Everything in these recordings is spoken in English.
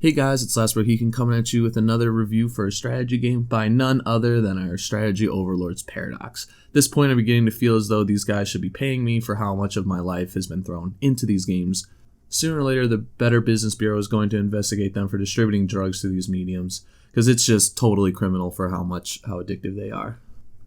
Hey guys, it's Last Word Heekin coming at you with another review for a strategy game by none other than our strategy overlords, Paradox. At this point, I'm beginning to feel as though these guys should be paying me for how much of my life has been thrown into these games. Sooner or later, the Better Business Bureau is going to investigate them for distributing drugs through these mediums, because it's just totally criminal for how addictive they are.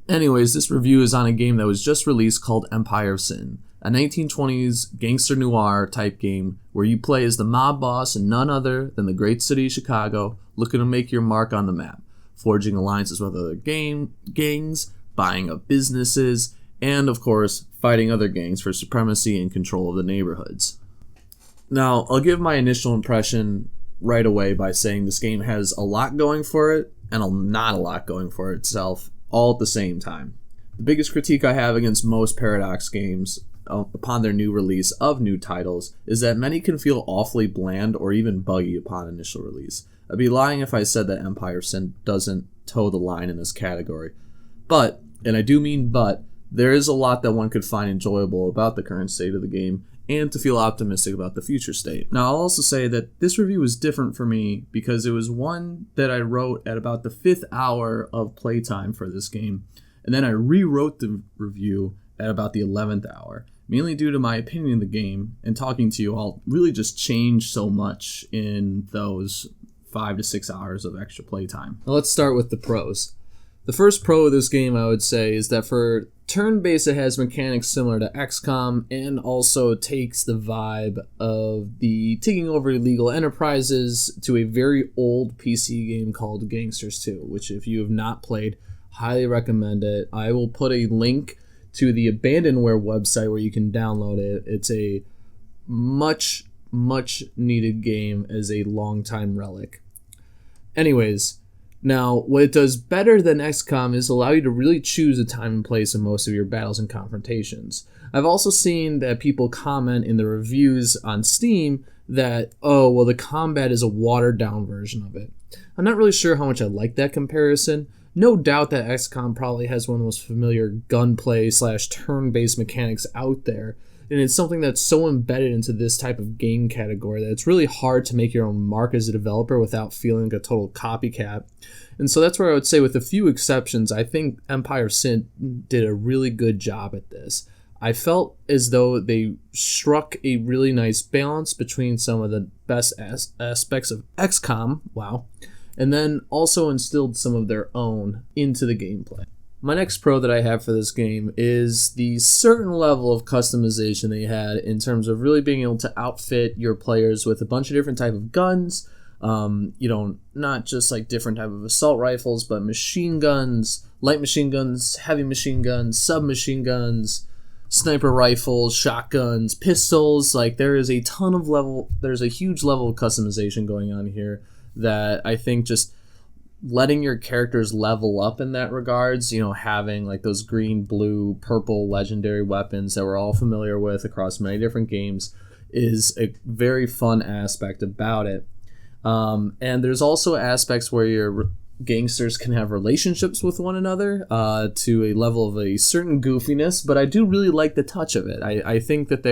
Anyways, this review is on a game that was just released called Empire of Sin, a 1920s gangster noir type game where you play as the mob boss and none other than the great city of Chicago, looking to make your mark on the map, forging alliances with other gangs, buying up businesses, and of course, fighting other gangs for supremacy and control of the neighborhoods. Now, I'll give my initial impression right away by saying this game has a lot going for it and not a lot going for itself all at the same time. The biggest critique I have against most Paradox games upon their new release of new titles is that many can feel awfully bland or even buggy upon initial release. I'd be lying if I said that Empire of Sin doesn't toe the line in this category. But, and I do mean but, there is a lot that one could find enjoyable about the current state of the game and to feel optimistic about the future state. Now, I'll also say that this review was different for me because it was one that I wrote at about the 5th hour of playtime for this game, and then I rewrote the review at about the 11th hour. Mainly due to my opinion of the game, and talking to you all really just changed so much in those 5 to 6 hours of extra playtime. Now let's start with the pros. The first pro of this game, I would say, is that for turn-based it has mechanics similar to XCOM and also takes the vibe of the taking over illegal enterprises to a very old PC game called Gangsters 2, which if you have not played, highly recommend it. I will put a link to the Abandonware website where you can download it. It's a much needed game as a long-time relic. Anyways, now what it does better than XCOM is allow you to really choose a time and place in most of your battles and confrontations. I've also seen that people comment in the reviews on Steam that, oh, well, the combat is a watered-down version of it. I'm not really sure how much I like that comparison. No doubt that XCOM probably has one of the most familiar gunplay / turn-based mechanics out there, and it's something that's so embedded into this type of game category that it's really hard to make your own mark as a developer without feeling like a total copycat. And so that's where I would say, with a few exceptions, I think Empire of Sin did a really good job at this. I felt as though they struck a really nice balance between some of the best aspects of XCOM, and then also instilled some of their own into the gameplay. My next pro that I have for this game is the certain level of customization they had in terms of really being able to outfit your players with a bunch of different type of guns. Not just like different type of assault rifles, but machine guns, light machine guns, heavy machine guns, submachine guns, sniper rifles, shotguns, pistols. Like there's a huge level of customization going on here that I think just letting your characters level up in that regards, having like those green, blue, purple legendary weapons that we're all familiar with across many different games is a very fun aspect about it. And there's also aspects where your gangsters can have relationships with one another to a level of a certain goofiness, but I do really like the touch of it. I think that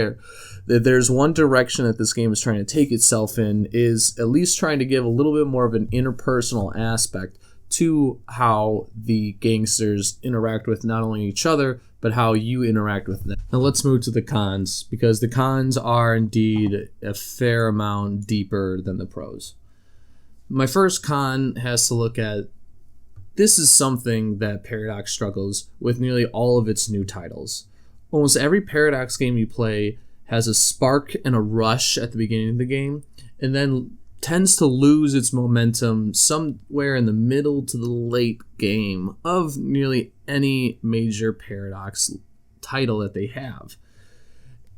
there's one direction that this game is trying to take itself in, is at least trying to give a little bit more of an interpersonal aspect to how the gangsters interact with not only each other, but how you interact with them. Now let's move to the cons, because the cons are indeed a fair amount deeper than the pros. My first con has to look at, this is something that Paradox struggles with nearly all of its new titles. Almost every Paradox game you play has a spark and a rush at the beginning of the game, and then tends to lose its momentum somewhere in the middle to the late game of nearly any major Paradox title that they have.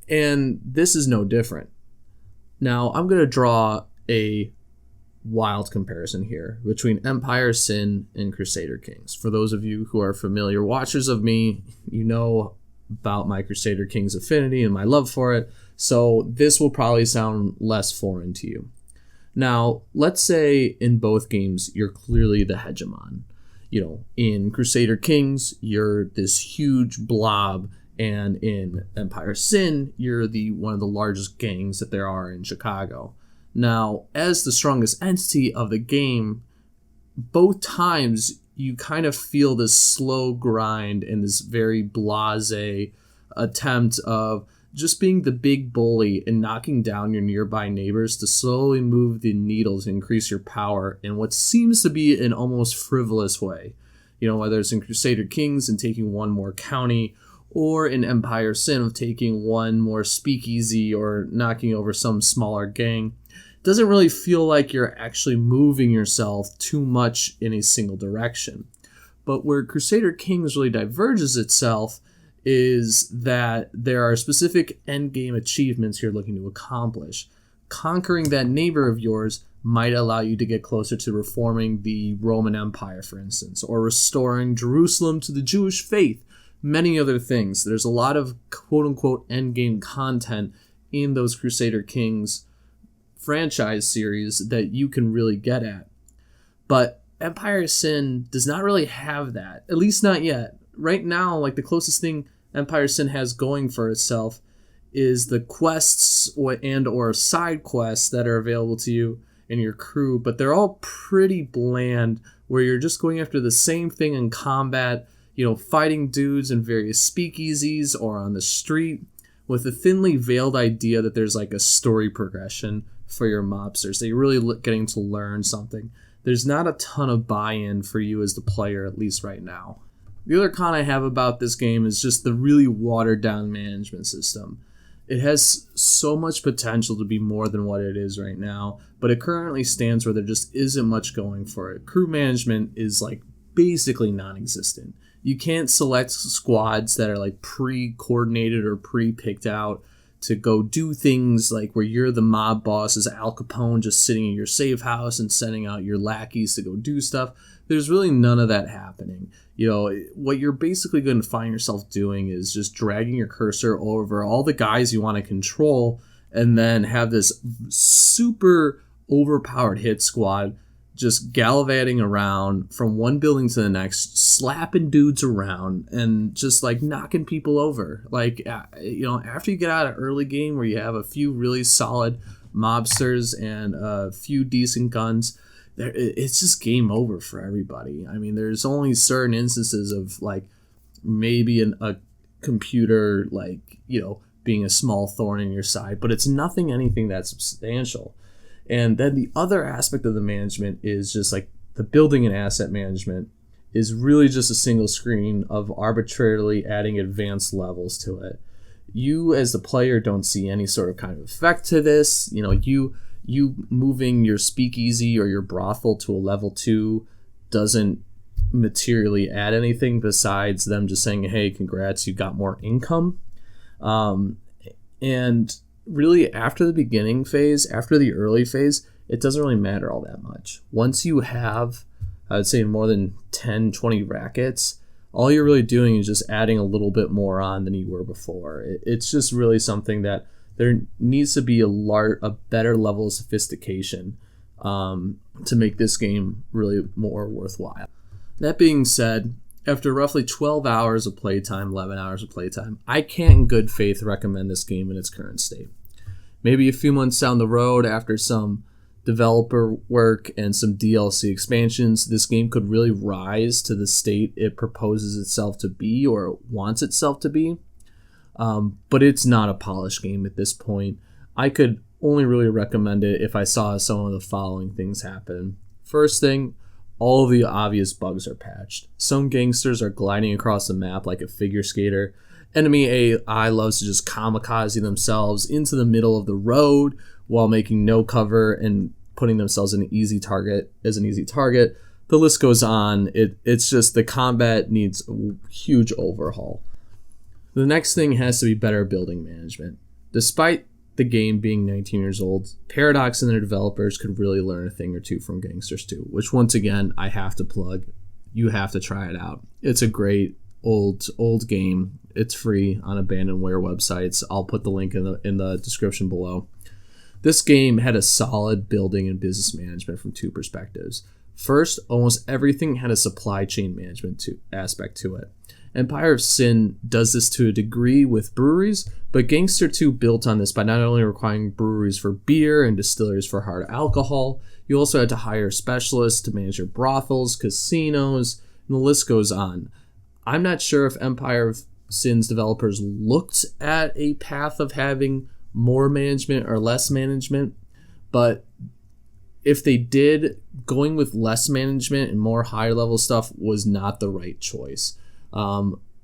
And this is no different. Now, I'm going to draw a wild comparison here between Empire of Sin and Crusader Kings. For those of you who are familiar watchers of me, you know about my Crusader Kings affinity and my love for it, so this will probably sound less foreign to you. Now, let's say in both games you're clearly the hegemon. In Crusader Kings, you're this huge blob, and in Empire of Sin, you're one of the largest gangs that there are in Chicago. Now, as the strongest entity of the game, both times you kind of feel this slow grind and this very blasé attempt of just being the big bully and knocking down your nearby neighbors to slowly move the needle to increase your power in what seems to be an almost frivolous way. Whether it's in Crusader Kings and taking one more county, or in Empire Sin of taking one more speakeasy or knocking over some smaller gang. Doesn't really feel like you're actually moving yourself too much in a single direction. But where Crusader Kings really diverges itself is that there are specific endgame achievements you're looking to accomplish. Conquering that neighbor of yours might allow you to get closer to reforming the Roman Empire, for instance, or restoring Jerusalem to the Jewish faith, many other things. There's a lot of quote-unquote endgame content in those Crusader Kings franchise series that you can really get at. But Empire Sin does not really have that, at least not yet. Right now, the closest thing Empire Sin has going for itself is the quests or side quests that are available to you and your crew, but they're all pretty bland, where you're just going after the same thing in combat, fighting dudes in various speakeasies or on the street, with a thinly veiled idea that there's a story progression for your mobsters, that you're really getting to learn something. There's not a ton of buy-in for you as the player, at least right now. The other con I have about this game is just the really watered-down management system. It has so much potential to be more than what it is right now, but it currently stands where there just isn't much going for it. Crew management is basically non-existent. You can't select squads that are pre-coordinated or pre-picked out to go do things where you're the mob boss as Al Capone just sitting in your safe house and sending out your lackeys to go do stuff. There's really none of that happening. What you're basically going to find yourself doing is just dragging your cursor over all the guys you want to control and then have this super overpowered hit squad just gallivanting around from one building to the next, slapping dudes around and just knocking people over. After you get out of early game where you have a few really solid mobsters and a few decent guns, it's just game over for everybody. I mean, there's only certain instances of maybe a computer being a small thorn in your side, but it's anything that's substantial. And then the other aspect of the management is just the building and asset management is really just a single screen of arbitrarily adding advanced levels to it. You as the player don't see any sort of kind of effect to this. You moving your speakeasy or your brothel to a level 2 doesn't materially add anything besides them just saying, hey, congrats, you got more income. And really, after the beginning phase, after the early phase, it doesn't really matter all that much. Once you have, I would say, more than 10, 20 rackets, all you're really doing is just adding a little bit more on than you were before. It's just really something that there needs to be a better level of sophistication to make this game really more worthwhile. That being said, after roughly 12 hours of playtime, 11 hours of playtime, I can't in good faith recommend this game in its current state. Maybe a few months down the road, after some developer work and some DLC expansions, this game could really rise to the state it proposes itself to be or wants itself to be. But it's not a polished game at this point. I could only really recommend it if I saw some of the following things happen. First thing, all of the obvious bugs are patched. Some gangsters are gliding across the map like a figure skater. Enemy AI loves to just kamikaze themselves into the middle of the road while making no cover and putting themselves as an easy target. The list goes on. It's just the combat needs a huge overhaul. The next thing has to be better building management. Despite the game being 19 years old, Paradox and their developers could really learn a thing or two from Gangsters 2, which once again, I have to plug. You have to try it out. It's a great old game. It's free on abandonware websites. I'll put the link in the description below. This game had a solid building and business management from two perspectives. First, almost everything had a supply chain management aspect to it. Empire of Sin does this to a degree with breweries, but Gangster 2 built on this by not only requiring breweries for beer and distilleries for hard alcohol, you also had to hire specialists to manage your brothels, casinos, and the list goes on. I'm not sure if Empire of Sin's developers looked at a path of having more management or less management, but if they did, going with less management and more higher level stuff was not the right choice.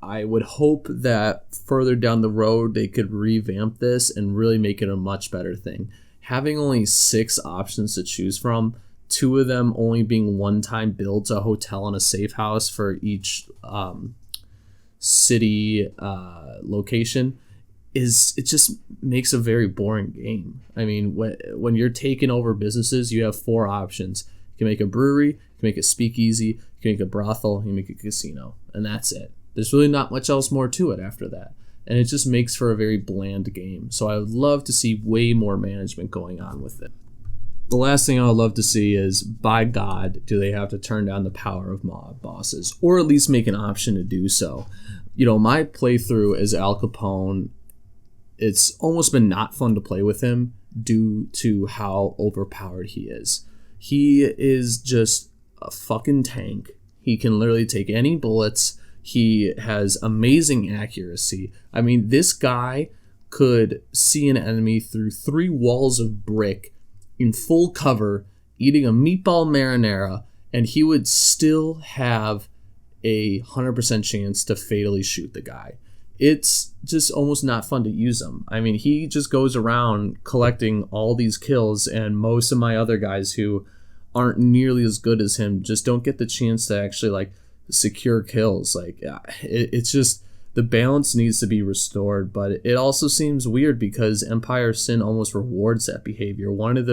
I would hope that further down the road they could revamp this and really make it a much better thing. Having only 6 options to choose from, 2 of them only being one-time builds, a hotel and a safe house for each city location, it just makes a very boring game. I mean, when you're taking over businesses, you have 4 options. You can make a brewery, you can make a speakeasy, you can make a brothel, you can make a casino, and that's it. There's really not much else more to it after that. And it just makes for a very bland game. So I would love to see way more management going on with it. The last thing I would love to see is, by God, do they have to turn down the power of mob bosses, or at least make an option to do so. You know, my playthrough as Al Capone, it's almost been not fun to play with him due to how overpowered he is. He is just a fucking tank. He can literally take any bullets. He has amazing accuracy. I mean, this guy could see an enemy through 3 walls of brick in full cover, eating a meatball marinara, and he would still have a 100% chance to fatally shoot the guy. It's just almost not fun to use him. I mean, he just goes around collecting all these kills, and most of my other guys who aren't nearly as good as him just don't get the chance to actually, like, secure kills. Like, it's just, the balance needs to be restored, but it also seems weird because Empire of Sin almost rewards that behavior. One of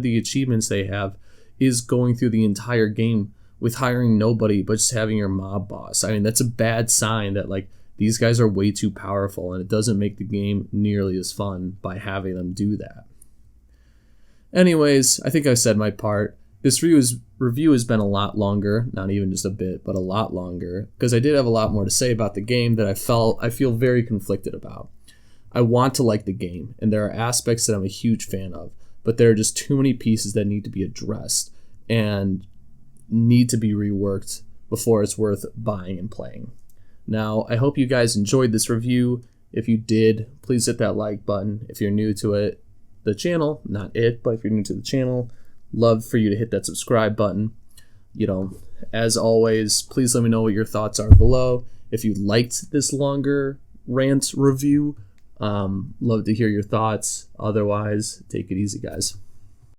the achievements they have is going through the entire game with hiring nobody but just having your mob boss. I mean, that's a bad sign that, like, these guys are way too powerful, and it doesn't make the game nearly as fun by having them do that. Anyways, I think I said my part. This review has been a lot longer, not even just a bit, but a lot longer, because I did have a lot more to say about the game that I feel very conflicted about. I want to like the game, and there are aspects that I'm a huge fan of, but there are just too many pieces that need to be addressed and need to be reworked before it's worth buying and playing. Now, I hope you guys enjoyed this review. If you did, please hit that like button. If you're new to the channel, not it, but if you're new to the channel, love for you to hit that subscribe button. You know, as always, please let me know what your thoughts are below. If you liked this longer rant review, love to hear your thoughts. Otherwise, take it easy, guys.